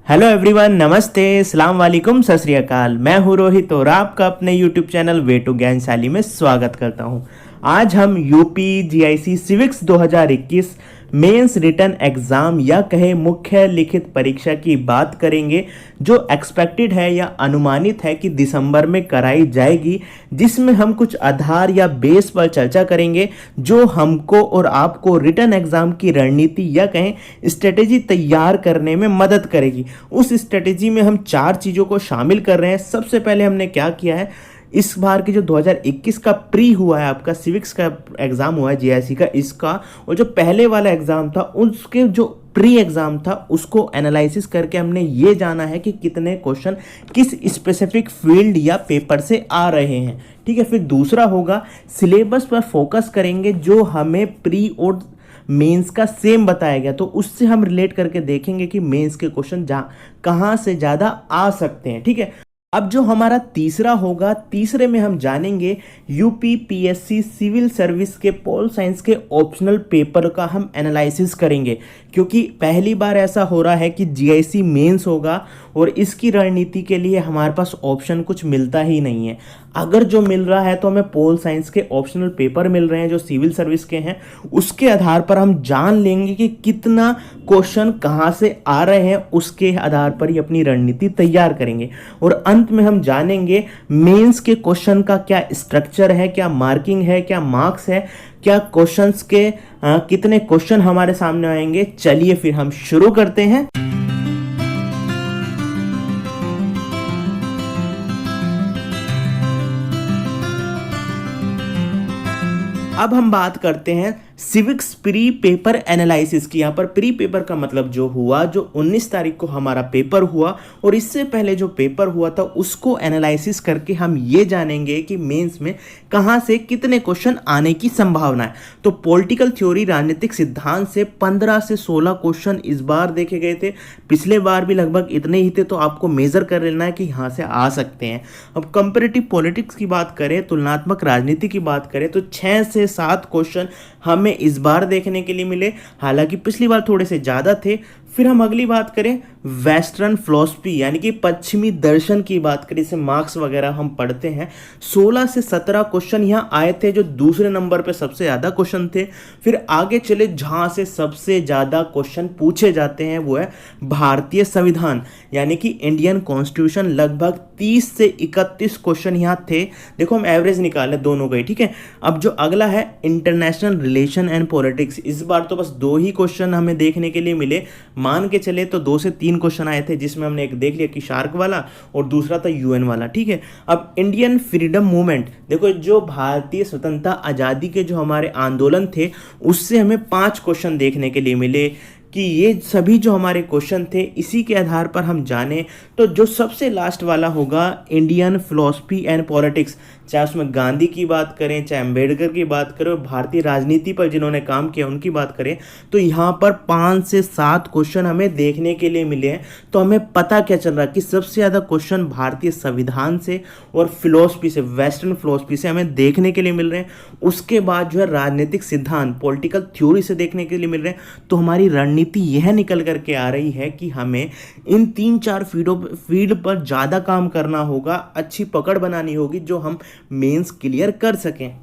Hello everyone, नमस्ते, अस्सलाम वालेकुम, सत श्री अकाल। मैं हूँ रोहित और आपका अपने YouTube channel way to Gyanshali में स्वागत करता हूँ। आज हम UP GIC civics 2021 mains written exam या कहे मुख्य लिखित परीक्षा की बात करेंगे, जो एक्सपेक्टेड है या अनुमानित है कि दिसंबर में कराई जाएगी, जिसमें हम कुछ आधार या बेस पर चर्चा करेंगे जो हमको और आपको रिटन एग्ज़ाम की रणनीति या कहें स्ट्रेटेजी तैयार करने में मदद करेगी। उस स्ट्रेटेजी में हम 4 चीज़ों को शामिल कर रहे हैं। सबसे पहले हमने क्या किया है, इस बार की जो 2021 का प्री हुआ है, आपका सिविक्स का एग्ज़ाम हुआ है जीआईसी का, इसका और जो पहले वाला एग्ज़ाम था उसके जो प्री एग्ज़ाम था उसको एनालिसिस करके हमने ये जाना है कि कितने क्वेश्चन किस स्पेसिफिक फील्ड या पेपर से आ रहे हैं। ठीक है, फिर दूसरा होगा सिलेबस पर फोकस करेंगे, जो हमें प्री और मेंस का सेम बताया गया, तो उससे हम रिलेट करके देखेंगे कि मेंस के क्वेश्चन कहाँ से ज़्यादा आ सकते हैं। ठीक है, अब जो हमारा तीसरा होगा, तीसरे में हम जानेंगे यूपी पीएससी सिविल सर्विस के पॉल साइंस के ऑप्शनल पेपर का हम एनालिसिस करेंगे, क्योंकि पहली बार ऐसा हो रहा है कि जीआईसी मेंस होगा और इसकी रणनीति के लिए हमारे पास ऑप्शन कुछ मिलता ही नहीं है। अगर जो मिल रहा है तो हमें पोल साइंस के ऑप्शनल पेपर मिल रहे हैं जो सिविल सर्विस के हैं, उसके आधार पर हम जान लेंगे कि कितना क्वेश्चन कहाँ से आ रहे हैं, उसके आधार पर ही अपनी रणनीति तैयार करेंगे। और अंत में हम जानेंगे मेंस के क्वेश्चन का क्या स्ट्रक्चर है, क्या मार्किंग है, क्या मार्क्स है, क्या क्वेश्चंस के कितने क्वेश्चन हमारे सामने आएंगे। चलिए फिर हम शुरू करते हैं। अब हम बात करते हैं सिविक्स प्री पेपर एनालिसिस की। यहाँ पर प्री पेपर का मतलब जो हुआ, जो 19 तारीख को हमारा पेपर हुआ और इससे पहले जो पेपर हुआ था उसको एनालिसिस करके हम ये जानेंगे कि मेंस में कहाँ से कितने क्वेश्चन आने की संभावना है। तो पॉलिटिकल थ्योरी, राजनीतिक सिद्धांत से 15 से 16 क्वेश्चन इस बार देखे गए थे। पिछले बार भी लगभग इतने ही थे, तो आपको मेजर कर लेना है कि यहाँ से आ सकते हैं। अब कंपेरेटिव पॉलिटिक्स की बात करें, तुलनात्मक राजनीति की बात करें, तो 6 से 7 क्वेश्चन हमें इस बार देखने के लिए मिले, हालांकि पिछली बार थोड़े से ज़्यादा थे। फिर हम अगली बात करें वेस्टर्न फिलॉसफी यानी कि पश्चिमी दर्शन की बात करें, इसे मार्क्स वगैरह हम पढ़ते हैं। 16 से 17 क्वेश्चन यहाँ आए थे, जो दूसरे नंबर पे सबसे ज़्यादा क्वेश्चन थे। फिर आगे चले, जहाँ से सबसे ज़्यादा क्वेश्चन पूछे जाते हैं वो है भारतीय संविधान यानी कि इंडियन कॉन्स्टिट्यूशन। लगभग 30 से 31 क्वेश्चन यहाँ थे। देखो हम एवरेज निकाले दोनों का ही। ठीक है, अब जो अगला है इंटरनेशनल रिलेशन एंड पॉलिटिक्स, इस बार तो बस 2 ही क्वेश्चन हमें देखने के लिए मिले। मान के चले तो 2 से 3 क्वेश्चन आए थे, जिसमें हमने एक देख लिया कि शार्क वाला और दूसरा था यूएन वाला। ठीक है, अब इंडियन फ्रीडम मूवमेंट, देखो जो भारतीय स्वतंत्रता आज़ादी के जो हमारे आंदोलन थे उससे हमें 5 क्वेश्चन देखने के लिए मिले। कि ये सभी जो हमारे क्वेश्चन थे इसी के आधार पर हम जाने, तो जो सबसे लास्ट वाला होगा इंडियन फिलॉसफी एंड पॉलिटिक्स, चाहे उसमें गांधी की बात करें, चाहे अम्बेडकर की बात करें, भारतीय राजनीति पर जिन्होंने काम किया उनकी बात करें, तो यहाँ पर 5 से 7 क्वेश्चन हमें देखने के लिए मिले हैं। तो हमें पता क्या चल रहा है कि सबसे ज़्यादा क्वेश्चन भारतीय संविधान से और फिलॉसफी से, वेस्टर्न फिलॉसफी से हमें देखने के लिए मिल रहे हैं। उसके बाद जो है राजनीतिक सिद्धांत, पॉलिटिकल थ्योरी से देखने के लिए मिल रहे हैं। तो हमारी रणनीति यह निकल करके आ रही है कि हमें इन 3-4 फील्ड पर ज़्यादा काम करना होगा, अच्छी पकड़ बनानी होगी, जो हम मेंस क्लियर कर सकें।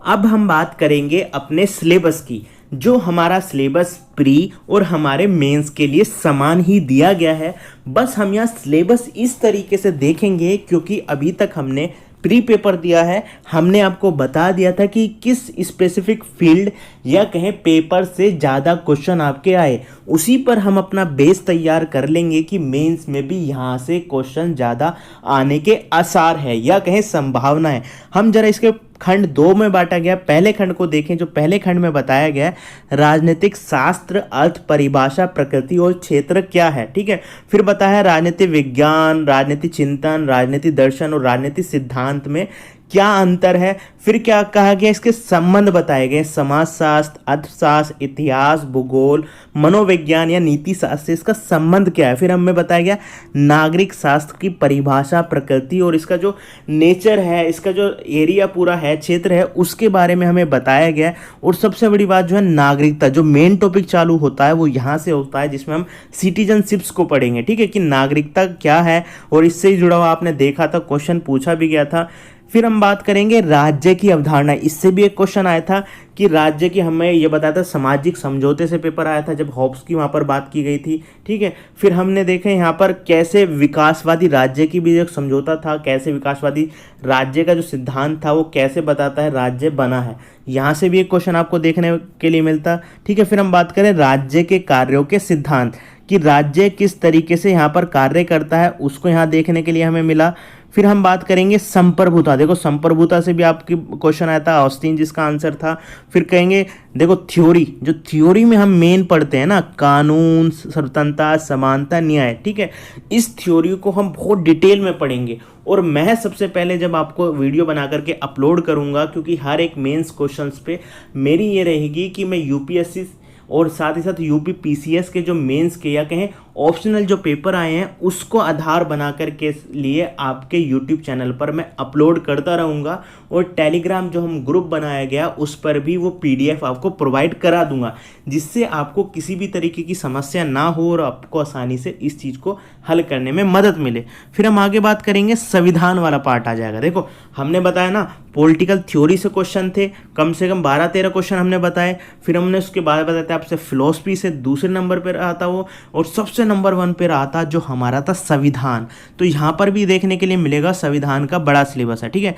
अब हम बात करेंगे अपने सिलेबस की। जो हमारा सिलेबस प्री और हमारे मेंस के लिए समान ही दिया गया है, बस हम यहाँ सिलेबस इस तरीके से देखेंगे, क्योंकि अभी तक हमने प्री पेपर दिया है, हमने आपको बता दिया था कि किस स्पेसिफिक फील्ड या कहें पेपर से ज़्यादा क्वेश्चन आपके आए, उसी पर हम अपना बेस तैयार कर लेंगे कि मेंस में भी यहाँ से क्वेश्चन ज़्यादा आने के आसार है या कहें संभावना है। हम जरा इसके खंड 2 में बांटा गया। पहले खंड को देखें, जो पहले खंड में बताया गया है राजनीतिक शास्त्र, अर्थ, परिभाषा, प्रकृति और क्षेत्र क्या है। ठीक है, फिर बताया राजनीति विज्ञान, राजनीति चिंतन, राजनीति दर्शन और राजनीति सिद्धांत में क्या अंतर है, फिर क्या कहा गया, इसके संबंध बताए गए, समाजशास्त्र, अर्थशास्त्र, इतिहास, भूगोल, मनोविज्ञान या नीति शास्त्र से इसका संबंध क्या है। फिर हमें बताया गया नागरिक शास्त्र की परिभाषा, प्रकृति और इसका जो नेचर है, इसका जो एरिया पूरा है, क्षेत्र है, उसके बारे में हमें बताया गया। और सबसे बड़ी बात जो है नागरिकता, जो मेन टॉपिक चालू होता है वो यहाँ से होता है, जिसमें हम सिटीजनशिप्स को पढ़ेंगे, ठीक है, कि नागरिकता क्या है। और इससे ही जुड़ा हुआ आपने देखा था, क्वेश्चन पूछा भी गया था। फिर हम बात करेंगे राज्य की अवधारणा, इससे भी एक क्वेश्चन आया था कि राज्य की, हमें ये बताया था सामाजिक समझौते से पेपर आया था जब हॉब्स की वहाँ पर बात की गई थी, ठीक है। फिर हमने देखे यहाँ पर कैसे विकासवादी राज्य की भी एक समझौता था, कैसे विकासवादी राज्य का जो सिद्धांत था वो कैसे बताता है राज्य बना है, यहाँ से भी एक क्वेश्चन आपको देखने के लिए मिलता, ठीक है। फिर हम बात करें राज्य के कार्यों के सिद्धांत, कि राज्य किस तरीके से यहाँ पर कार्य करता है, उसको यहाँ देखने के लिए हमें मिला। फिर हम बात करेंगे संप्रभुता, देखो संप्रभुता से भी आपकी क्वेश्चन आया था, ऑस्टिन जिसका आंसर था। फिर कहेंगे देखो थ्योरी, जो थ्योरी में हम मेन पढ़ते हैं ना, कानून, स्वतंत्रता, समानता, न्याय, ठीक है, इस थ्योरी को हम बहुत डिटेल में पढ़ेंगे। और मैं सबसे पहले जब आपको वीडियो बना करके अपलोड करूंगा, क्योंकि हर एक मेंस क्वेश्चंस पे मेरी ये रहेगी कि मैं यूपीएससी और साथ ही साथ यूपी पीसीएस के जो मेंस के या कहें ऑप्शनल जो पेपर आए हैं उसको आधार बनाकर के लिए आपके यूट्यूब चैनल पर मैं अपलोड करता रहूँगा। और टेलीग्राम जो हम ग्रुप बनाया गया उस पर भी वो पीडीएफ आपको प्रोवाइड करा दूंगा, जिससे आपको किसी भी तरीके की समस्या ना हो और आपको आसानी से इस चीज़ को हल करने में मदद मिले। फिर हम आगे बात करेंगे, संविधान वाला पार्ट आ जाएगा। देखो हमने बताया ना पॉलिटिकल थ्योरी से क्वेश्चन थे, कम से कम 12-13 क्वेश्चन हमने बताए। फिर हमने उसके बाद बताया था आपसे फिलोसफी से दूसरे नंबर पर आता वो, और सबसे नंबर 1 पे रहा था जो हमारा था संविधान। तो यहाँ पर भी देखने के लिए मिलेगा संविधान का बड़ा सिलेबस है, ठीक है।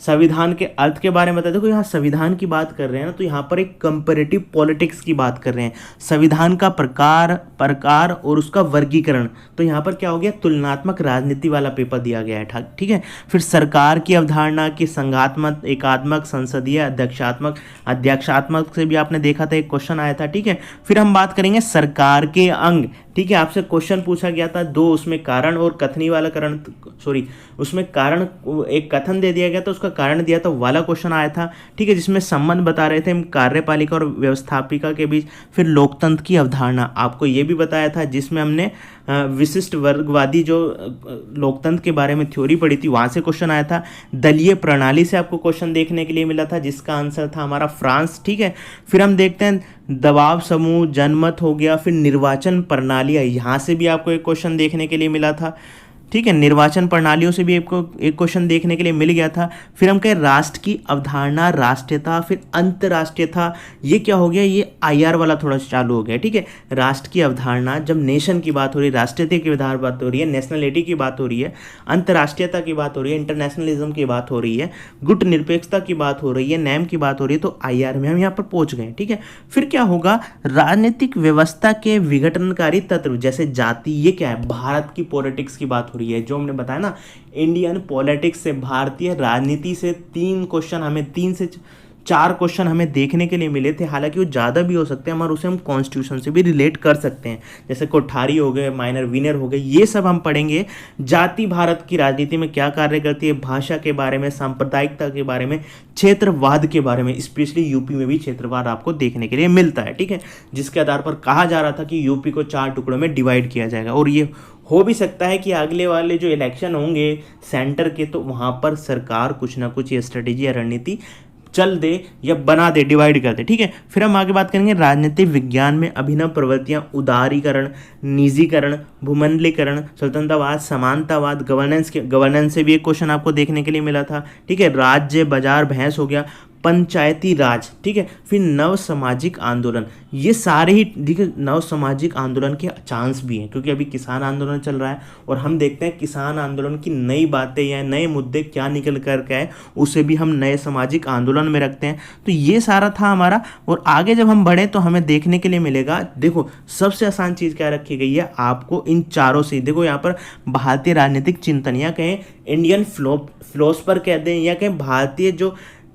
संविधान के अर्थ के बारे में बता, देखो यहाँ संविधान की बात कर रहे हैं ना, तो यहाँ पर एक कंपैरेटिव पॉलिटिक्स की बात कर रहे हैं, संविधान का प्रकार और उसका वर्गीकरण। तो यहाँ पर क्या हो गया, तुलनात्मक राजनीति वाला पेपर दिया गया है, ठीक है। फिर सरकार की अवधारणा की संघात्मक, एकात्मक, संसदीय, अध्यक्षात्मक से भी आपने देखा था एक क्वेश्चन आया था, ठीक है। फिर हम बात करेंगे सरकार के अंग, ठीक है, आपसे क्वेश्चन पूछा गया था 2, उसमें कारण और कथनी वाला उसमें कारण एक कथन दे दिया गया था, उसका कारण दिया था वाला क्वेश्चन आया था, ठीक है, जिसमें संबंध बता रहे थे हम कार्यपालिका और व्यवस्थापिका के बीच। फिर लोकतंत्र की अवधारणा आपको ये भी बताया था, जिसमें हमने विशिष्ट वर्गवादी जो लोकतंत्र के बारे में थ्योरी पढ़ी थी, वहाँ से क्वेश्चन आया था। दलीय प्रणाली से आपको क्वेश्चन देखने के लिए मिला था, जिसका आंसर था हमारा फ्रांस, ठीक है। फिर हम देखते हैं दबाव समूह, जनमत हो गया। फिर निर्वाचन प्रणालियाँ, यहाँ से भी आपको एक क्वेश्चन देखने के लिए मिला था, ठीक है, निर्वाचन प्रणालियों से भी आपको एक क्वेश्चन देखने के लिए मिल गया था। फिर हम कहें राष्ट्र की अवधारणा, राष्ट्रीयता, फिर अंतर्राष्ट्रीयता, ये क्या हो गया, ये आईआर वाला थोड़ा चालू हो गया, ठीक है। राष्ट्र की अवधारणा, जब नेशन की बात हो रही है, राष्ट्रीयता की बात हो रही है, नेशनलिटी की बात हो रही है, अंतर्राष्ट्रीयता की बात हो रही है, इंटरनेशनलिज्म की बात हो रही है, गुट निरपेक्षता की बात हो रही है, नेम की बात हो रही है, तो आईआर में हम यहाँ पर पहुँच गए, ठीक है। फिर क्या होगा, राजनीतिक व्यवस्था के विघटनकारी तत्व जैसे जाति, ये क्या है, भारत की पॉलिटिक्स की बात हो रही है, जो हमने बताया ना इंडियन पॉलिटिक्स से, भारतीय राजनीति से 3 क्वेश्चन हमें 3 से 4 क्वेश्चन हमें देखने के लिए मिले थे। हालांकि वो ज़्यादा भी हो सकते हैं, हमारे उसे हम कॉन्स्टिट्यूशन से भी रिलेट कर सकते हैं, जैसे कोठारी हो गए, माइनर विनर हो गए, ये सब हम पढ़ेंगे। जाति भारत की राजनीति में क्या कार्य करती है, भाषा के बारे में, सांप्रदायिकता के बारे में, क्षेत्रवाद के बारे में, स्पेशली यूपी में भी क्षेत्रवाद आपको देखने के लिए मिलता है, ठीक है, जिसके आधार पर कहा जा रहा था कि यूपी को 4 टुकड़ों में डिवाइड किया जाएगा। और ये हो भी सकता है कि अगले वाले जो इलेक्शन होंगे सेंटर के, तो वहाँ पर सरकार कुछ ना कुछ ये स्ट्रेटेजी या रणनीति चल दे या बना दे, डिवाइड कर दे, ठीक है। फिर हम आगे बात करेंगे राजनीतिक विज्ञान में अभिनव प्रवृत्तियां, उदारीकरण, निजीकरण, भूमंडलीकरण, स्वतंत्रवाद, समानतावाद, गवर्नेंस से भी एक क्वेश्चन आपको देखने के लिए मिला था, ठीक है। राज्य, बाजार, भैंस हो गया, पंचायती राज, ठीक है। फिर नव सामाजिक आंदोलन, ये सारे ही देखिए नव सामाजिक आंदोलन के चांस भी हैं, क्योंकि अभी किसान आंदोलन चल रहा है और हम देखते हैं किसान आंदोलन की नई बातें या नए मुद्दे क्या निकल कर के आए, उसे भी हम नए सामाजिक आंदोलन में रखते हैं। तो ये सारा था हमारा। और आगे जब हम बढ़े तो हमें देखने के लिए मिलेगा, देखो सबसे आसान चीज़ क्या रखी गई है आपको इन चारों से, देखो यहाँ पर भारतीय राजनीतिक चिंतन या कहें इंडियन फिलोसफर कहते हैं या कहें भारतीय जो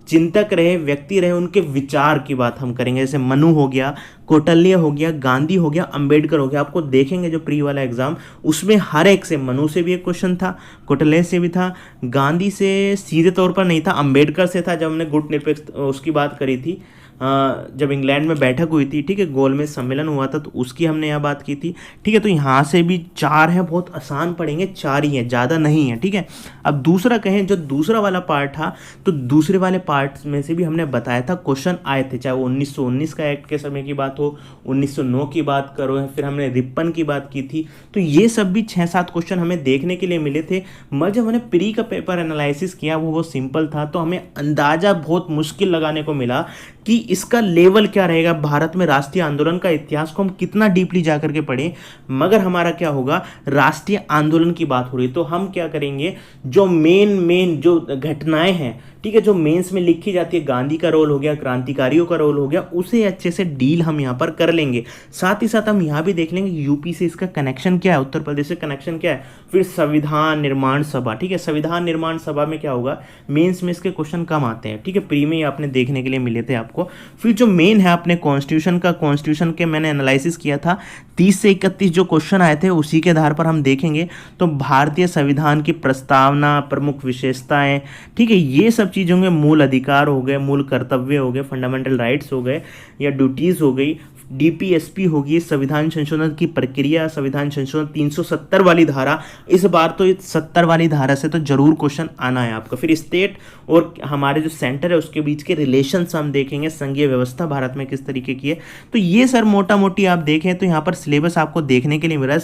चिंतक रहे, व्यक्ति रहे, उनके विचार की बात हम करेंगे। जैसे मनु हो गया, कौटिल्य हो गया, गांधी हो गया, अंबेडकर हो गया। आपको देखेंगे जो प्री वाला एग्जाम, उसमें हर एक से, मनु से भी एक क्वेश्चन था, कौटिल्य से भी था, गांधी से सीधे तौर पर नहीं था, अंबेडकर से था जब हमने गुट निरपेक्ष उसकी बात करी थी, जब इंग्लैंड में बैठक हुई थी, ठीक है, गोलमेज सम्मेलन हुआ था, तो उसकी हमने यहाँ बात की थी, ठीक है। तो यहाँ से भी 4 हैं, बहुत आसान पढ़ेंगे, 4 ही हैं, ज़्यादा नहीं है, ठीक है। अब दूसरा कहें, जो दूसरा वाला पार्ट था, तो दूसरे वाले पार्ट में से भी हमने बताया था क्वेश्चन आए थे, चाहे वो 1919 का एक्ट के समय की बात हो, 1909 की बात करो, फिर हमने रिपन की बात की थी। तो ये सब भी 6-7 क्वेश्चन हमें देखने के लिए मिले थे। मगर जब हमने प्री का पेपर एनालिसिस किया, वो सिंपल था, तो हमें अंदाज़ा बहुत मुश्किल लगाने को मिला कि इसका लेवल क्या रहेगा, भारत में राष्ट्रीय आंदोलन का इतिहास को हम कितना डीपली जाकर के पढ़ें। मगर हमारा क्या होगा, राष्ट्रीय आंदोलन की बात हो रही है, तो हम क्या करेंगे, जो मेन जो घटनाएं हैं, ठीक है, जो मेंस में लिखी जाती है, गांधी का रोल हो गया, क्रांतिकारियों का रोल हो गया, उसे अच्छे से डील हम यहाँ पर कर लेंगे। साथ ही साथ हम यहाँ भी देख लेंगे यूपी से इसका कनेक्शन क्या है, उत्तर प्रदेश से कनेक्शन क्या है। फिर संविधान निर्माण सभा, ठीक है, संविधान निर्माण सभा में क्या होगा, मेंस में इसके क्वेश्चन कम आते हैं, ठीक है, प्री में आपने देखने के लिए मिले थे आपको। फिर जो मेन है अपने कॉन्स्टिट्यूशन के मैंने एनालिसिस किया था, 30 से 31 जो क्वेश्चन आए थे, उसी के आधार पर हम देखेंगे। तो भारतीय संविधान की प्रस्तावना, प्रमुख विशेषताएं, ठीक है, ये सब चीज़ होंगे, मूल अधिकार हो गए, मूल कर्तव्य हो गए, फंडामेंटल राइट्स हो गए या ड्यूटीज़ हो गई, डीपीएसपी होगी, संविधान संशोधन की प्रक्रिया, संविधान संशोधन 370 वाली धारा, इस बार तो 70 वाली धारा से तो जरूर क्वेश्चन आना है आपका। फिर स्टेट और हमारे जो सेंटर है उसके बीच के रिलेशंस हम देखेंगे, संघीय व्यवस्था भारत में किस तरीके की है। तो ये सर मोटा मोटी आप देखें तो यहाँ पर सिलेबस आपको देखने के लिए मिला।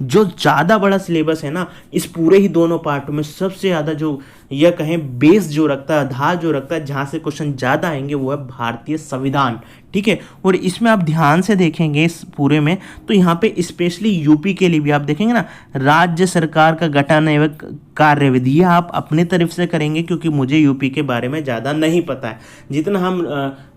जो ज़्यादा बड़ा सिलेबस है ना, इस पूरे ही दोनों पार्टों में सबसे ज़्यादा जो यह कहें बेस जो रखता है, आधार जो रखता है, जहाँ से क्वेश्चन ज़्यादा आएंगे, वो है भारतीय संविधान, ठीक है। और इसमें आप ध्यान से देखेंगे इस पूरे में, तो यहाँ पे स्पेशली यूपी के लिए भी आप देखेंगे ना, राज्य सरकार का गठन एवं कार्यविधि आप अपने तरफ से करेंगे, क्योंकि मुझे यूपी के बारे में ज़्यादा नहीं पता है। जितना हम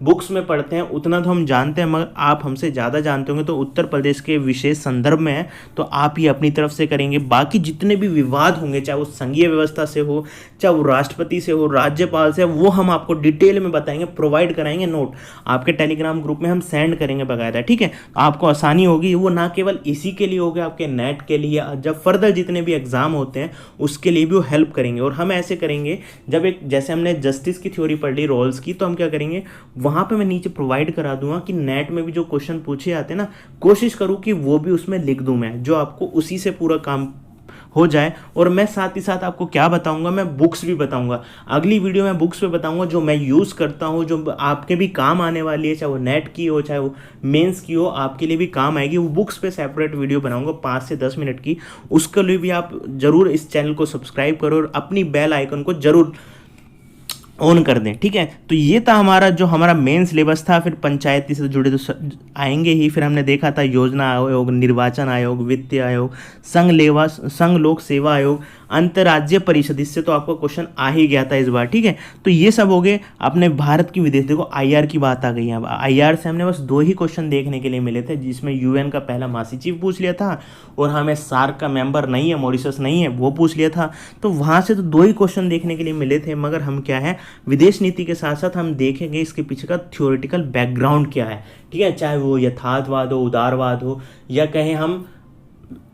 बुक्स में पढ़ते हैं उतना तो हम जानते हैं, मगर आप हमसे ज़्यादा जानते होंगे। तो उत्तर प्रदेश के विशेष संदर्भ में है, तो आप ये अपनी तरफ से करेंगे। बाकी जितने भी विवाद होंगे, चाहे वो संघीय व्यवस्था से हो, चाहे वो राष्ट्रपति से हो, राज्यपाल से, वो हम आपको डिटेल में बताएंगे, प्रोवाइड कराएंगे नोट आपके टेलीग्राम ग्रुप में हम सेंड करेंगे बकायदा, ठीक है। आपको आसानी होगी, वो ना केवल इसी के लिए होगा, आपके नेट के लिए, जब फर्दर जितने भी एग्जाम होते हैं उसके लिए भी वो हेल्प करेंगे। और हम ऐसे करेंगे, जब एक जैसे हमने जस्टिस की थ्योरी पढ़ ली, रोल्स की, तो हम क्या करेंगे, वहाँ पे मैं नीचे प्रोवाइड करा दूंगा कि नेट में भी जो क्वेश्चन पूछे जाते हैं ना, कोशिश करूँ कि वो भी उसमें लिख दूँ मैं, जो आपको उसी से पूरा काम हो जाए। और मैं साथ ही साथ आपको क्या बताऊंगा, मैं बुक्स भी बताऊंगा। अगली वीडियो में बुक्स पे बताऊंगा जो मैं यूज़ करता हूँ, जो आपके भी काम आने वाली है, चाहे वो नेट की हो, चाहे वो मेंस की हो, आपके लिए भी काम आएगी। वो बुक्स पे सेपरेट वीडियो बनाऊंगा 5 से 10 मिनट की। उसके लिए भी आप जरूर इस चैनल को सब्सक्राइब करो और अपनी बेल आइकन को जरूर ऑन कर दें, ठीक है। तो ये था हमारा मेन सिलेबस था। फिर पंचायती से जुड़े तो आएंगे ही। फिर हमने देखा था योजना आयोग, निर्वाचन आयोग, वित्त आयोग, संघ लोक सेवा आयोग, अंतर्राज्यीय परिषद, इससे तो आपको क्वेश्चन आ ही गया था इस बार, ठीक है। तो ये सब हो गए अपने भारत की विदेश। देखो आईआर की बात आ गई है। अब आईआर से हमने बस 2 ही क्वेश्चन देखने के लिए मिले थे, जिसमें यूएन का पहला महासचिव पूछ लिया था, और हमें सार्क का मेंबर नहीं है, मॉरिशस नहीं है, वो पूछ लिया था। तो वहाँ से तो 2 ही क्वेश्चन देखने के लिए मिले थे। मगर हम क्या है, विदेश नीति के साथ साथ हम देखेंगे इसके पीछे का थ्योरेटिकल बैकग्राउंड क्या है, ठीक है। चाहे वो यथार्थवाद हो, उदारवाद हो, या कहें हम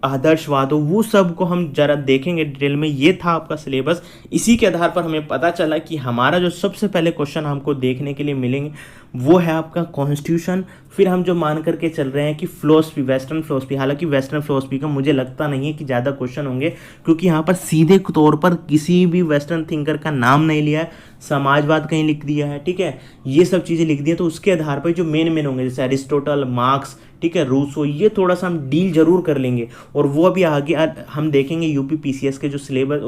आदर्शवाद हो, वो सब को हम जरा देखेंगे डिटेल में। ये था आपका सिलेबस। इसी के आधार पर हमें पता चला कि हमारा जो सबसे पहले क्वेश्चन हमको देखने के लिए मिलेंगे वो है आपका कॉन्स्टिट्यूशन। फिर हम जो मान करके चल रहे हैं कि फिलॉसफी, वेस्टर्न फिलॉसफी। हालांकि वेस्टर्न फिलॉसफी का मुझे लगता नहीं है कि ज़्यादा क्वेश्चन होंगे, क्योंकि यहाँ पर सीधे तौर पर किसी भी वेस्टर्न थिंकर का नाम नहीं लिया है, समाजवाद कहीं लिख दिया है, ठीक है, ये सब चीज़ें लिख दी है। तो उसके आधार पर जो मेन होंगे, जैसे अरिस्टोटल, मार्क्स, ठीक है, रूसो, ये थोड़ा सा हम डील जरूर कर लेंगे। और वो अभी आगे हम देखेंगे यूपी पीसीएस के जो सिलेबस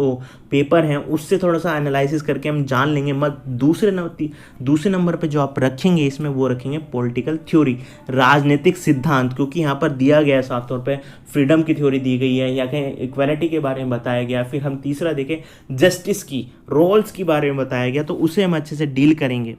पेपर हैं उससे थोड़ा सा एनालिसिस करके हम जान लेंगे। मत दूसरे नंबर पे जो आप रखेंगे इसमें, वो रखेंगे पॉलिटिकल थ्योरी, राजनीतिक सिद्धांत, क्योंकि यहाँ पर दिया गया है साफ तौर पे फ्रीडम की थ्योरी दी गई है, या कहें इक्वालिटी के बारे में बताया गया। फिर हम तीसरा देखें जस्टिस की, रोल्स के बारे में बताया गया, तो उसे हम अच्छे से डील करेंगे।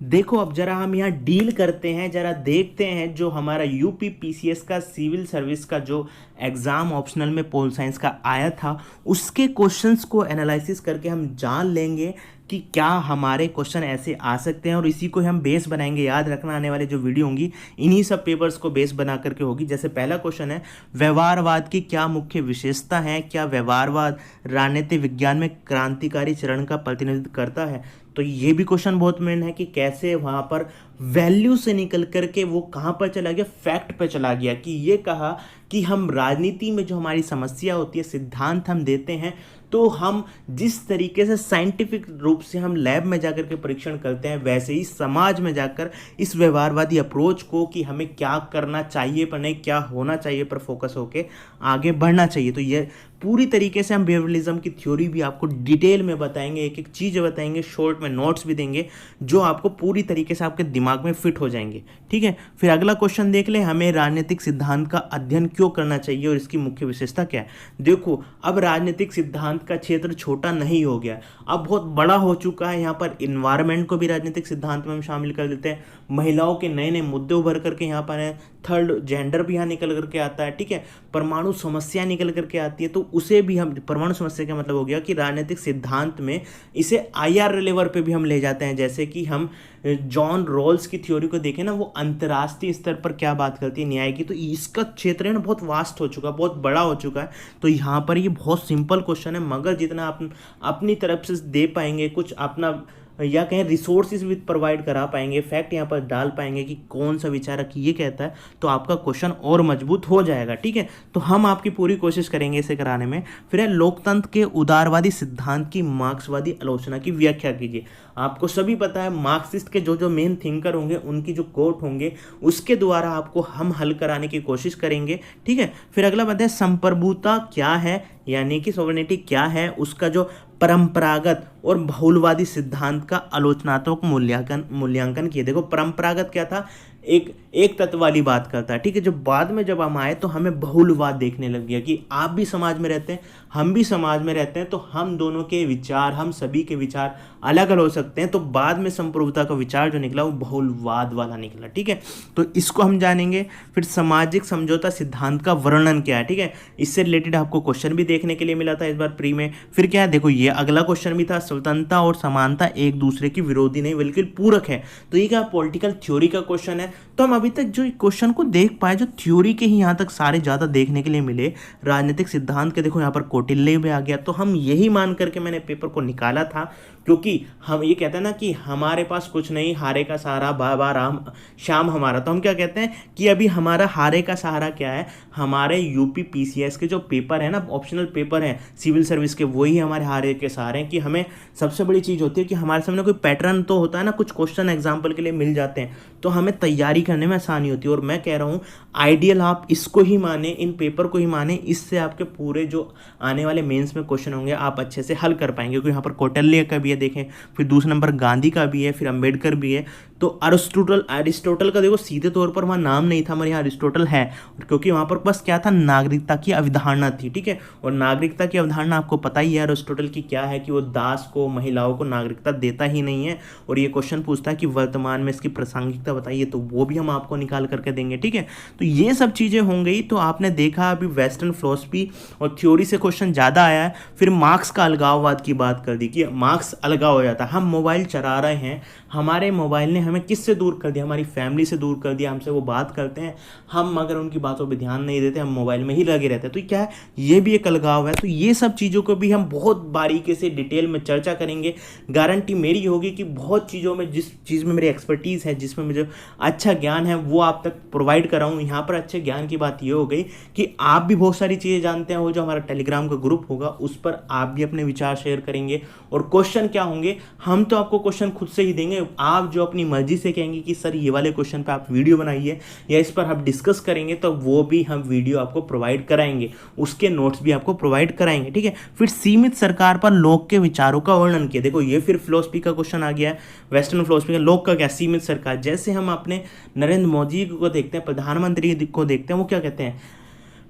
देखो अब जरा हम यहाँ डील करते हैं, जरा देखते हैं जो हमारा यूपी पीसीएस का सिविल सर्विस का जो एग्ज़ाम ऑप्शनल में पोल साइंस का आया था उसके क्वेश्चंस को एनालिसिस करके हम जान लेंगे कि क्या हमारे क्वेश्चन ऐसे आ सकते हैं, और इसी को हम बेस बनाएंगे। याद रखना आने वाले जो वीडियो होंगी इन्हीं सब पेपर्स को बेस बना करके होगी। जैसे पहला क्वेश्चन है, व्यवहारवाद की क्या मुख्य विशेषता है, क्या व्यवहारवाद राजनीतिक विज्ञान में क्रांतिकारी चरण का प्रतिनिधित्व करता है। तो ये भी क्वेश्चन बहुत मेन है कि कैसे वहाँ पर वैल्यू से निकल करके वो कहाँ पर चला गया, फैक्ट पे चला गया, कि ये कहा कि हम राजनीति में जो हमारी समस्या होती है, सिद्धांत हम देते हैं, तो हम जिस तरीके से साइंटिफिक रूप से हम लैब में जाकर के परीक्षण करते हैं वैसे ही समाज में जाकर इस व्यवहारवादी अप्रोच को कि हमें क्या करना चाहिए पर नहीं क्या होना चाहिए पर फोकस होके आगे बढ़ना चाहिए। तो ये पूरी तरीके से हम बिहेवियरलिज्म की थ्योरी भी आपको डिटेल में बताएंगे, एक एक चीज़ बताएंगे, शॉर्ट में नोट्स भी देंगे जो आपको पूरी तरीके से आपके दिमाग में फिट हो जाएंगे। ठीक है, फिर अगला क्वेश्चन देख लें, हमें राजनीतिक सिद्धांत का अध्ययन क्यों करना चाहिए और इसकी मुख्य विशेषता क्या है। देखो अब राजनीतिक सिद्धांत का क्षेत्र छोटा नहीं हो गया, अब बहुत बड़ा हो चुका है। यहाँ पर इन्वायरमेंट को भी राजनीतिक सिद्धांत में हम शामिल कर देते हैं, महिलाओं के नए नए मुद्दे उभर करके यहाँ पर हैं, थर्ड जेंडर भी यहाँ निकल करके आता है। ठीक है, परमाणु समस्या निकल करके आती है, तो उसे भी हम, परमाणु समस्या का मतलब हो गया कि राजनीतिक सिद्धांत में इसे आईआर लेवल पे भी हम ले जाते हैं। जैसे कि हम जॉन रॉल्स की थ्योरी को देखें ना, वो अंतर्राष्ट्रीय स्तर पर क्या बात करती है न्याय की, तो इसका क्षेत्र है ना बहुत वास्ट हो चुका है, बहुत बड़ा हो चुका है। तो यहाँ पर ये बहुत सिंपल क्वेश्चन है, मगर जितना आप अपनी तरफ से दे पाएंगे, कुछ अपना या कहें रिसोर्सेज भी प्रोवाइड करा पाएंगे, फैक्ट यहाँ पर डाल पाएंगे कि कौन सा विचारक ये कहता है, तो आपका क्वेश्चन और मजबूत हो जाएगा। ठीक है, तो हम आपकी पूरी कोशिश करेंगे इसे कराने में। फिर है, लोकतंत्र के उदारवादी सिद्धांत की मार्क्सवादी आलोचना की व्याख्या कीजिए। आपको सभी पता है मार्क्सिस्ट के जो जो मेन थिंकर होंगे उनकी जो कोट होंगे उसके द्वारा आपको हम हल कराने की कोशिश करेंगे। ठीक है, फिर अगला बात है, संप्रभुता क्या है, यानी कि सॉवरेनिटी क्या है, उसका जो परंपरागत और बहुलवादी सिद्धांत का आलोचनात्मक मूल्यांकन किया। देखो परंपरागत क्या था, एक तत्व वाली बात करता है। ठीक है, जब बाद में जब हम आए तो हमें बहुलवाद देखने लग गया कि आप भी समाज में रहते हैं, हम भी समाज में रहते हैं, तो हम दोनों के विचार, हम सभी के विचार अलग अलग हो सकते हैं। तो बाद में संप्रभुता का विचार जो निकला वो बहुलवाद वाला निकला। ठीक है, तो इसको हम जानेंगे। फिर सामाजिक समझौता सिद्धांत का वर्णन क्या है। ठीक है, इससे रिलेटेड आपको क्वेश्चन भी देखने के लिए मिला था इस बार प्री में। फिर क्या है, देखो ये अगला क्वेश्चन भी था, स्वतंत्रता और समानता एक दूसरे की विरोधी नहीं बल्कि पूरक है। तो ये क्या पॉलिटिकल थ्योरी का क्वेश्चन है। तो हम अभी तक जो क्वेश्चन को देख पाए जो थ्योरी के ही यहाँ तक सारे ज़्यादा देखने के लिए मिले, राजनीतिक सिद्धांत के देखो यहाँ पर कौटिल्य भी आ गया। तो हम यही मान करके मैंने पेपर को निकाला था, क्योंकि हम ये कहते हैं ना कि हमारे पास कुछ नहीं, हारे का सहारा बाबा राम श्याम हमारा। तो हम क्या कहते हैं कि अभी हमारा हारे का सहारा क्या है, हमारे यूपी पीसीएस के जो पेपर है ना, ऑप्शनल पेपर हैं सिविल सर्विस के, वही हमारे हारे के सहारे हैं। कि हमें सबसे बड़ी चीज़ होती है कि हमारे सामने कोई पैटर्न तो होता है ना, कुछ क्वेश्चन एग्जाम्पल के लिए मिल जाते हैं, तो हमें तैयारी करने में आसानी होती है। और मैं कह रहा हूँ आइडियल आप इसको ही माने, इन पेपर को ही माने, इससे आपके पूरे जो आने वाले मेंस में क्वेश्चन होंगे आप अच्छे से हल कर पाएंगे। क्योंकि यहाँ पर कौटिल्य का भी है देखें, फिर दूसरा नंबर गांधी का भी है, फिर अंबेडकर भी है। तो अरिस्टोटल का देखो सीधे तौर पर वहाँ नाम नहीं था, हमारे यहाँ अरिस्टोटल है, क्योंकि वहाँ पर बस क्या था, नागरिकता की अवधारणा थी। ठीक है, और नागरिकता की अवधारणा आपको पता ही है अरिस्टोटल की क्या है, कि वो दास को, महिलाओं को नागरिकता देता ही नहीं है। और ये क्वेश्चन पूछता है कि वर्तमान में इसकी प्रासंगिकता बताइए, तो वो भी हम आपको निकाल करके देंगे। ठीक है, तो ये सब चीज़ें हो गई। तो आपने देखा अभी वेस्टर्न फिलॉसफी और थ्योरी से क्वेश्चन ज़्यादा आया है। फिर मार्क्स का अलगाववाद की बात कर दी कि मार्क्स अलगाव हो जाता है। हम मोबाइल चला रहे हैं, हमारे मोबाइल ने हमें किससे दूर कर दिया, हमारी फैमिली से दूर कर दिया। हमसे वो बात करते हैं, हम मगर उनकी बातों पे ध्यान नहीं देते, हम मोबाइल में ही लगे रहते हैं। तो क्या है, ये भी एक अलगाव है। तो ये सब चीज़ों को भी हम बहुत बारीकी से डिटेल में चर्चा करेंगे। गारंटी मेरी होगी कि बहुत चीज़ों में, जिस चीज़ में मेरी एक्सपर्टीज़ है, जिसमें मुझे अच्छा ज्ञान है, वो आप तक प्रोवाइड कराऊँ। यहाँ पर अच्छे ज्ञान की बात ये हो गई कि आप भी बहुत सारी चीज़ें जानते हैं। वो जो हमारा टेलीग्राम का ग्रुप होगा उस पर आप भी अपने विचार शेयर करेंगे। और क्वेश्चन क्या होंगे, हम तो आपको क्वेश्चन खुद से ही देंगे, आप जो अपनी मर्जी से कहेंगे कि सर ये वाले क्वेश्चन पे आप वीडियो बनाइए या इस पर हम डिस्कस करेंगे, तो वो भी हम वीडियो आपको प्रोवाइड कराएंगे, उसके नोट्स भी आपको प्रोवाइड कराएंगे। ठीक है, फिर सीमित सरकार पर लोक के विचारों का वर्णन किया। देखो ये फिर फिलोसफी का क्वेश्चन आ गया है, वेस्टर्न फिलोसफी का। लोक का क्या, सीमित सरकार। जैसे हम अपने नरेंद्र मोदी को देखते हैं, प्रधानमंत्री को देखते हैं, वो क्या कहते हैं,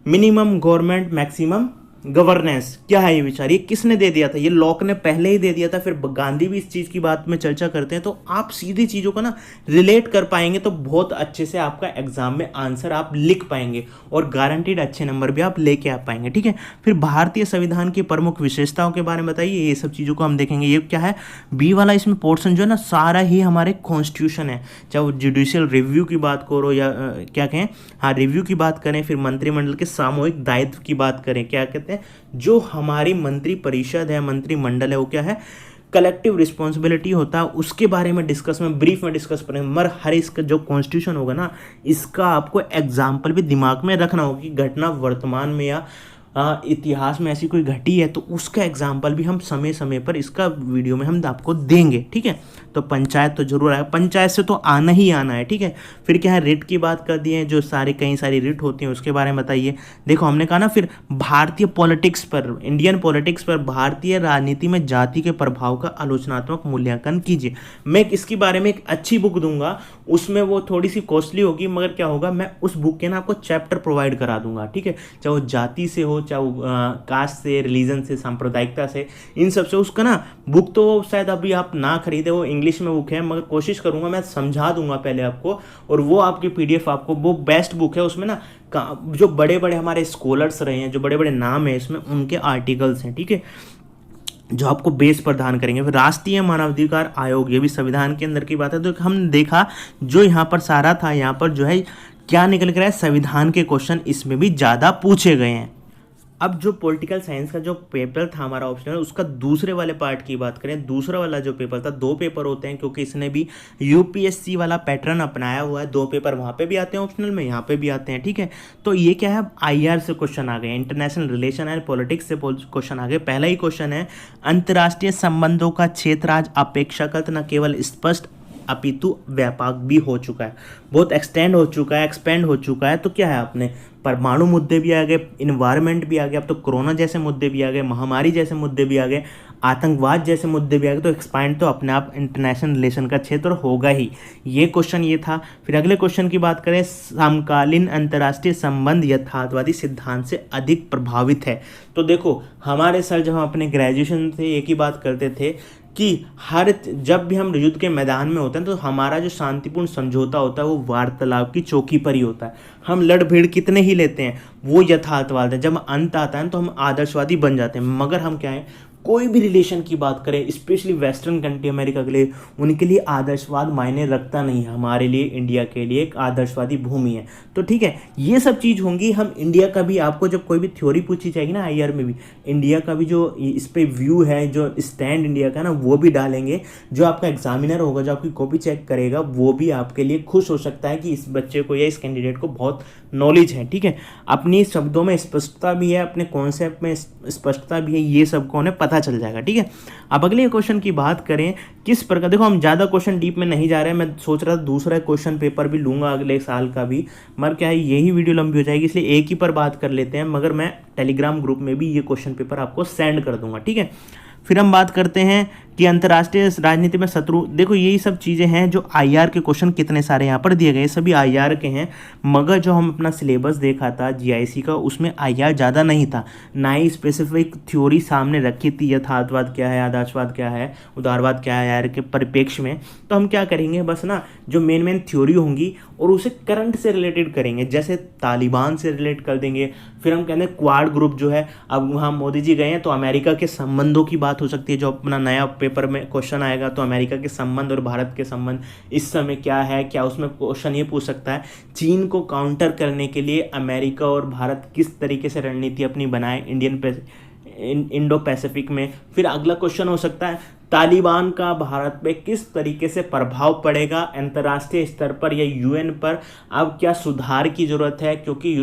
मिनिमम गवर्नमेंट मैक्सिमम गवर्नेंस क्या है ये विचार, ये किसने दे दिया था? ये लॉक ने पहले ही दे दिया था, फिर गांधी भी इस चीज़ की बात में चर्चा करते हैं। तो आप सीधी चीज़ों को ना रिलेट कर पाएंगे तो बहुत अच्छे से आपका एग्जाम में आंसर आप लिख पाएंगे और गारंटीड अच्छे नंबर भी आप लेके आ पाएंगे। ठीक है, फिर भारतीय संविधान की प्रमुख विशेषताओं के बारे में बताइए, ये सब चीज़ों को हम देखेंगे। ये क्या है, बी वाला इसमें पोर्शन जो है ना सारा ही हमारे कॉन्स्टिट्यूशन है, चाहे वो जुडिशियल रिव्यू की बात करो या क्या कहें, हाँ रिव्यू की बात करें, फिर मंत्रिमंडल के सामूहिक दायित्व की बात करें, क्या कहते हैं जो हमारी मंत्री परिषद है, मंत्रिमंडल है, वो क्या है कलेक्टिव रिस्पॉन्सिबिलिटी होता है, उसके बारे में डिस्कस में ब्रीफ में डिस्कस करेंगे। मगर हर इसका जो कॉन्स्टिट्यूशन होगा ना, इसका आपको एग्जाम्पल भी दिमाग में रखना होगा कि घटना वर्तमान में या इतिहास में ऐसी कोई घटी है तो उसका एग्जाम्पल भी हम समय समय पर इसका वीडियो में हम आपको देंगे। ठीक है, तो पंचायत तो जरूर आएगा, पंचायत से तो आना ही आना है। ठीक है, फिर क्या है रिट की बात कर दी है, जो सारे कई सारी रिट होती हैं उसके बारे में बताइए। देखो हमने कहा ना, फिर भारतीय पॉलिटिक्स पर, इंडियन पॉलिटिक्स पर भारतीय राजनीति में जाति के प्रभाव का आलोचनात्मक मूल्यांकन कीजिए। मैं इसके बारे में एक अच्छी बुक दूंगा, उसमें वो थोड़ी सी कॉस्टली होगी, मगर क्या होगा मैं उस बुक के ना आपको चैप्टर प्रोवाइड करा दूंगा। ठीक है, चाहे वो जाति से हो, चाहे वो कास्ट से, रिलीजन से, सांप्रदायिकता से, इन सब से। उसका ना बुक तो शायद अभी आप ना खरीदे, वो इंग्लिश में बुक है, मगर कोशिश करूंगा मैं समझा दूंगा पहले आपको, और वो आपकी पीडीएफ आपको, वो बेस्ट बुक है। उसमें ना जो बड़े बड़े हमारे स्कॉलर्स रहे हैं, जो बड़े बड़े नाम है इसमें, उनके आर्टिकल्स हैं। ठीक है, जो आपको बेस प्रदान करेंगे। फिर राष्ट्रीय मानवाधिकार आयोग, ये भी संविधान के अंदर की बात है। तो हमने देखा जो यहाँ पर सारा था, यहाँ पर जो है क्या निकल कर आया, संविधान के क्वेश्चन इसमें भी ज़्यादा पूछे गए हैं। अब जो पॉलिटिकल साइंस का जो पेपर था हमारा ऑप्शनल, उसका दूसरे वाले पार्ट की बात करें, दूसरा वाला जो पेपर था, 2 पेपर होते हैं क्योंकि इसने भी यूपीएससी वाला पैटर्न अपनाया हुआ है। 2 पेपर वहाँ पे भी आते हैं ऑप्शनल में, यहाँ पे भी आते हैं। ठीक है, तो ये क्या है, आईआर से क्वेश्चन आ गए, इंटरनेशनल रिलेशन एंड पॉलिटिक्स से क्वेश्चन आ गए। पहला ही क्वेश्चन है, अंतर्राष्ट्रीय संबंधों का क्षेत्र आज अपेक्षाकृत न केवल स्पष्ट अपितु व्यापक भी हो चुका है, बहुत एक्सटेंड हो चुका है, एक्सपेंड हो चुका है। तो क्या है, अपने परमाणु मुद्दे भी आ गए, इन्वायरमेंट भी आ गया, अब तो कोरोना जैसे मुद्दे भी आ गए, महामारी जैसे मुद्दे भी आ गए, आतंकवाद जैसे मुद्दे भी आ गए। तो एक्सपांड तो अपने आप इंटरनेशनल रिलेशन का क्षेत्र होगा ही। ये क्वेश्चन ये था। फिर अगले क्वेश्चन की बात करें, समकालीन अंतर्राष्ट्रीय संबंध यथार्थवादी सिद्धांत से अधिक प्रभावित है। तो देखो हमारे सर जब हम अपने ग्रेजुएशन से एक ही बात करते थे कि जब भी हम युद्ध के मैदान में होते हैं तो हमारा जो शांतिपूर्ण समझौता होता है वो वार्तालाप की चौकी पर ही होता है। हम लड़ भीड़ कितने ही लेते हैं, वो यथार्थवाद है। जब अंत आता है तो हम आदर्शवादी बन जाते हैं। मगर हम क्या है, कोई भी रिलेशन की बात करें, स्पेशली वेस्टर्न कंट्री अमेरिका के लिए, उनके लिए आदर्शवाद मायने रखता नहीं है। हमारे लिए, इंडिया के लिए एक आदर्शवादी भूमि है। तो ठीक है, ये सब चीज़ होंगी। हम इंडिया का भी, आपको जब कोई भी थ्योरी पूछी जाएगी ना आईआर में भी, इंडिया का भी जो इस पे व्यू है, जो स्टैंड इंडिया का ना, वो भी डालेंगे। जो आपका एग्जामिनर होगा, जो आपकी कॉपी चेक करेगा, वो भी आपके लिए खुश हो सकता है कि इस बच्चे को या इस कैंडिडेट को बहुत नॉलेज है। ठीक है, अपनी शब्दों में स्पष्टता भी है, अपने कॉन्सेप्ट में स्पष्टता भी है, ये सबको उन्हें पता चल जाएगा। ठीक है, अब अगले क्वेश्चन की बात करें, किस प्रकार, देखो हम ज़्यादा क्वेश्चन डीप में नहीं जा रहे हैं। मैं सोच रहा था दूसरा क्वेश्चन पेपर भी लूंगा अगले साल का भी, मगर क्या है यही वीडियो लंबी हो जाएगी, इसलिए एक ही पर बात कर लेते हैं। मगर मैं टेलीग्राम ग्रुप में भी ये क्वेश्चन पेपर आपको सेंड कर दूंगा। ठीक है, फिर हम बात करते हैं कि अंतर्राष्ट्रीय राजनीति में शत्रु। देखो यही सब चीज़ें हैं जो आईआर के क्वेश्चन कितने सारे यहाँ पर दिए गए, सभी आईआर के हैं। मगर जो हम अपना सिलेबस देखा था जीआईसी का, उसमें आईआर ज़्यादा नहीं था, ना ही स्पेसिफिक थ्योरी सामने रखी थी, यथार्थवाद क्या है, आदर्शवाद क्या है, उदारवाद क्या है आईआर के परिप्रेक्ष्य में। तो हम क्या करेंगे, बस ना जो मेन थ्योरी होंगी और उसे करंट से रिलेटेड करेंगे, जैसे तालिबान से रिलेट कर देंगे। फिर हम कहते हैं क्वाड ग्रुप जो है, अब वहाँ मोदी जी गए हैं तो अमेरिका के संबंधों की बात हो सकती है। जो अपना नया पेपर में क्वेश्चन आएगा तो अमेरिका के संबंध और भारत के संबंध इस समय क्या है, क्या उसमें क्वेश्चन ये पूछ सकता है, चीन को काउंटर करने के लिए अमेरिका और भारत किस तरीके से रणनीति अपनी बनाए इंडो पैसिफिक में। फिर अगला क्वेश्चन हो सकता है, तालिबान का भारत पे किस तरीके से प्रभाव पड़ेगा अंतर्राष्ट्रीय स्तर पर या यूएन पर, अब क्या सुधार की जरूरत है, क्योंकि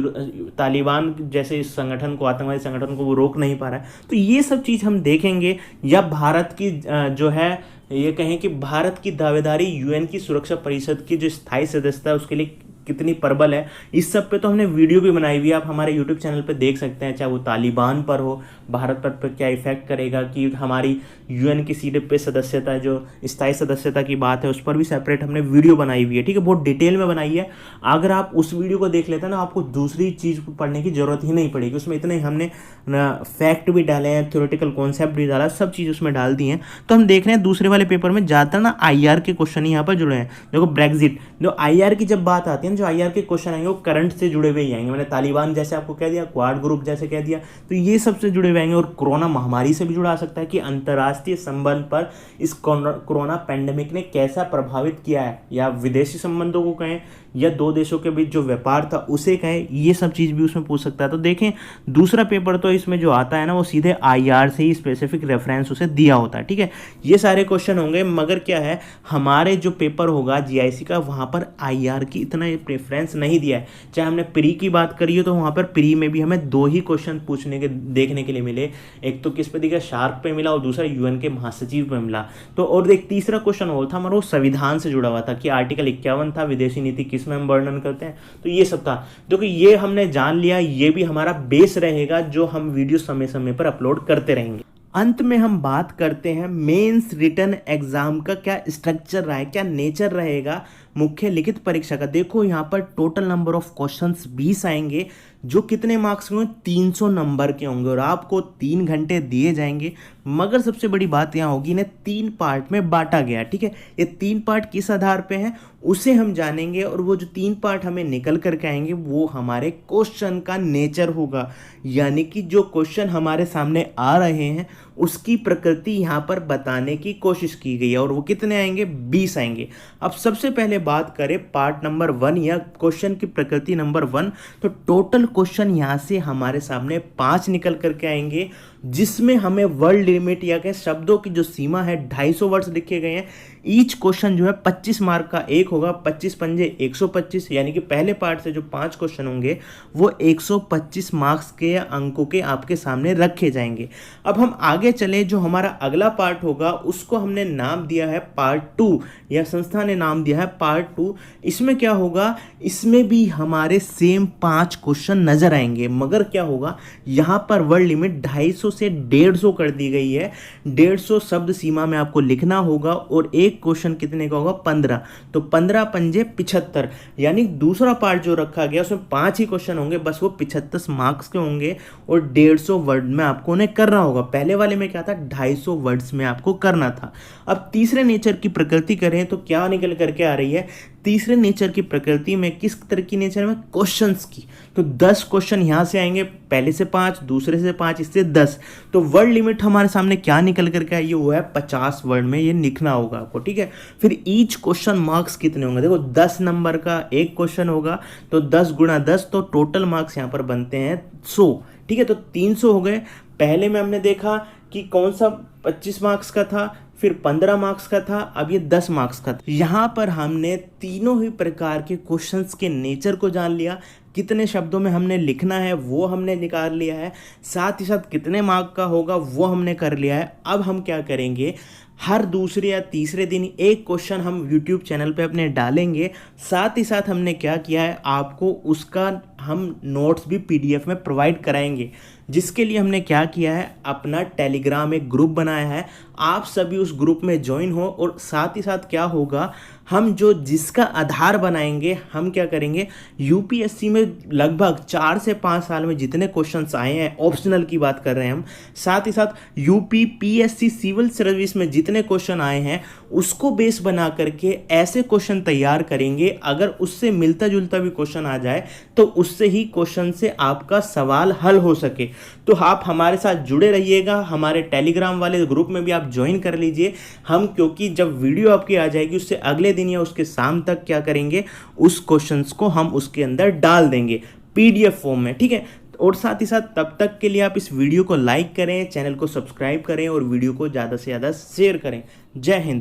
तालिबान जैसे इस संगठन को, आतंकवादी संगठन को वो रोक नहीं पा रहा है। तो ये सब चीज़ हम देखेंगे। या भारत की जो है, ये कहें कि भारत की दावेदारी यूएन की सुरक्षा परिषद की जो स्थायी सदस्यता है उसके लिए कितनी प्रबल है, इस सब पे तो हमने वीडियो भी बनाई हुई है, आप हमारे यूट्यूब चैनल पे देख सकते हैं। चाहे वो तालिबान पर हो, भारत पर क्या इफेक्ट करेगा, कि हमारी यूएन की सीधे पे सदस्यता, जो स्थायी सदस्यता की बात है, उस पर भी सेपरेट हमने वीडियो बनाई हुई है, ठीक है, बहुत डिटेल में बनाई है। अगर आप उस वीडियो को देख लेते हैं ना, आपको दूसरी चीज़ पढ़ने की जरूरत ही नहीं पड़ेगी, उसमें इतने हमने फैक्ट भी डाले हैं, थ्योरेटिकल कॉन्सेप्ट भी डाला, सब चीज़ उसमें डाल दी हैं। तो हम देख रहे हैं दूसरे वाले पेपर में ज़्यादातर ना आईआर के क्वेश्चन ही यहाँ पर जुड़े हैं। देखो ब्रेक्जिट, जो आईआर की जब बात आती है ना, जो आईआर के क्वेश्चन आएंगे वो करंट से जुड़े हुए ही आएंगे। मैंने तालिबान जैसे आपको कह दिया, क्वाड ग्रुप जैसे कह दिया, तो ये सबसे जुड़े हुए आएंगे। और कोरोना महामारी से भी जुड़ा आ सकता है कि अंतर्राष्ट्रीय संबंध पर इस कोरोना पैंडेमिक ने कैसा प्रभावित किया है, या विदेशी संबंधों को कहें या दो देशों के बीच जो व्यापार था उसे कहें, ये सब चीज़ भी उसमें पूछ सकता है। तो देखें दूसरा पेपर तो इसमें जो आता है ना, वो सीधे आईआर से ही स्पेसिफिक रेफरेंस उसे दिया होता है, ठीक है। ये सारे क्वेश्चन होंगे, मगर क्या है, हमारे जो पेपर होगा जीआईसी का, वहाँ पर आईआर की इतना प्रेफरेंस नहीं दिया है। चाहे हमने प्री की बात करी हो, तो वहाँ पर प्री में भी हमें 2 ही क्वेश्चन पूछने के देखने के लिए मिले। एक तो किस पे दिखा, शार्क पे मिला, और दूसरा यूएन के महासचिव पे मिला। तो और एक तीसरा क्वेश्चन और था हमारा, वो संविधान से जुड़ा हुआ था, कि आर्टिकल 51 था, विदेशी नीति किस में हम वर्णन करते हैं, तो ये सब था। देखो ये हमने जान लिया, ये भी हमारा बेस रहेगा जो हम वीडियो समय समय पर अपलोड करते रहेंगे। अंत में हम बात करते हैं मेंस रिटन एग्जाम का क्या स्ट्रक्चर रहा है, क्या नेचर रहेगा मुख्य लिखित परीक्षा का। देखो यहाँ पर टोटल नंबर ऑफ क्वेश्चंस 20 आएंगे, जो कितने मार्क्स के होंगे, 300 नंबर के होंगे, और आपको 3 घंटे दिए जाएंगे। मगर सबसे बड़ी बात यहाँ होगी, इन्हें 3 पार्ट में बांटा गया, ठीक है। ये 3 पार्ट किस आधार पे हैं उसे हम जानेंगे, और वो जो 3 पार्ट हमें निकल करके आएंगे वो हमारे क्वेश्चन का नेचर होगा, यानी कि जो क्वेश्चन हमारे सामने आ रहे हैं उसकी प्रकृति यहाँ पर बताने की कोशिश की गई है। और वो कितने आएंगे, 20 आएंगे। अब सबसे पहले बात करें पार्ट नंबर 1 या क्वेश्चन की प्रकृति नंबर 1, तो टोटल क्वेश्चन यहाँ से हमारे सामने 5 निकल करके आएंगे, जिसमें हमें वर्ड लिमिट या क्या शब्दों की जो सीमा है 250 वर्ड्स लिखे गए हैं। ईच क्वेश्चन जो है 25 मार्क का एक होगा, 25 पंजे 125, यानी कि पहले पार्ट से जो 5 क्वेश्चन होंगे वो 125 मार्क्स के या अंकों के आपके सामने रखे जाएंगे। अब हम आगे चले, जो हमारा अगला पार्ट होगा उसको हमने नाम दिया है पार्ट 2, या संस्था ने नाम दिया है पार्ट 2। इसमें क्या होगा, इसमें भी हमारे सेम 5 क्वेश्चन नजर आएंगे, मगर क्या होगा, यहाँ पर वर्ड लिमिट 250 से 150 कर दी गई है। 150 शब्द सीमा में आपको लिखना होगा, और एक क्वेश्चन कितने का होगा, 15, तो 15 पंजे 75, यानी दूसरा पार्ट जो रखा गया उसमें 5 ही क्वेश्चन होंगे, बस वो 75 मार्क्स के होंगे, और 150 वर्ड में आपको उन्हें करना होगा। पहले वाले में क्या था, 250 वर्ड्स में आपको करना था। अब तीसरे नेचर की प्रकृति करें तो क्या निकल करके आ रही है, तीसरे नेचर की प्रकृति में किस तरह की नेचर में, क्वेश्चंस की। तो 10 क्वेश्चन यहाँ से आएंगे, पहले से 5, दूसरे से 5, इससे 10। तो वर्ड लिमिट हमारे सामने क्या निकल करके आई है, वो है 50 वर्ड में ये लिखना होगा आपको, ठीक है। फिर ईच क्वेश्चन मार्क्स कितने होंगे, देखो 10 नंबर का एक क्वेश्चन होगा, तो 10 गुणा 10, तो टोटल मार्क्स यहाँ पर बनते हैं 100, ठीक है। तो 300 हो गए। पहले में हमने देखा कि कौन सा 25 मार्क्स का था, फिर 15 मार्क्स का था, अब ये 10 मार्क्स का था। यहाँ पर हमने तीनों ही प्रकार के क्वेश्चंस के नेचर को जान लिया, कितने शब्दों में हमने लिखना है वो हमने निकाल लिया है, साथ ही साथ कितने मार्क का होगा वो हमने कर लिया है। अब हम क्या करेंगे, हर दूसरे या तीसरे दिन एक क्वेश्चन हम YouTube चैनल पे अपने डालेंगे। साथ ही साथ हमने क्या किया है, आपको उसका हम नोट्स भी PDF में प्रोवाइड कराएंगे, जिसके लिए हमने क्या किया है, अपना टेलीग्राम एक ग्रुप बनाया है। आप सभी उस ग्रुप में ज्वाइन हो, और साथ ही साथ क्या होगा, हम जिसका आधार बनाएंगे, हम क्या करेंगे, यूपीएससी में लगभग 4 से 5 साल में जितने क्वेश्चंस आए हैं, ऑप्शनल की बात कर रहे हैं हम, साथ ही साथ यूपी पीएससी सिविल सर्विस में जितने क्वेश्चन आए हैं उसको बेस बना करके ऐसे क्वेश्चन तैयार करेंगे। अगर उससे मिलता जुलता भी क्वेश्चन आ जाए तो उससे ही क्वेश्चन से आपका सवाल हल हो सके। तो आप हमारे साथ जुड़े रहिएगा, हमारे टेलीग्राम वाले ग्रुप में भी आप ज्वाइन कर लीजिए। हम क्योंकि जब वीडियो आपकी आ जाएगी उससे अगले दिन या उसके शाम तक क्या करेंगे, उस क्वेश्चंस को हम उसके अंदर डाल देंगे PDF फॉर्म में, ठीक है। और साथ ही साथ तब तक के लिए आप इस वीडियो को लाइक करें, चैनल को सब्सक्राइब करें और वीडियो को ज़्यादा से ज़्यादा शेयर करें। जय हिंद।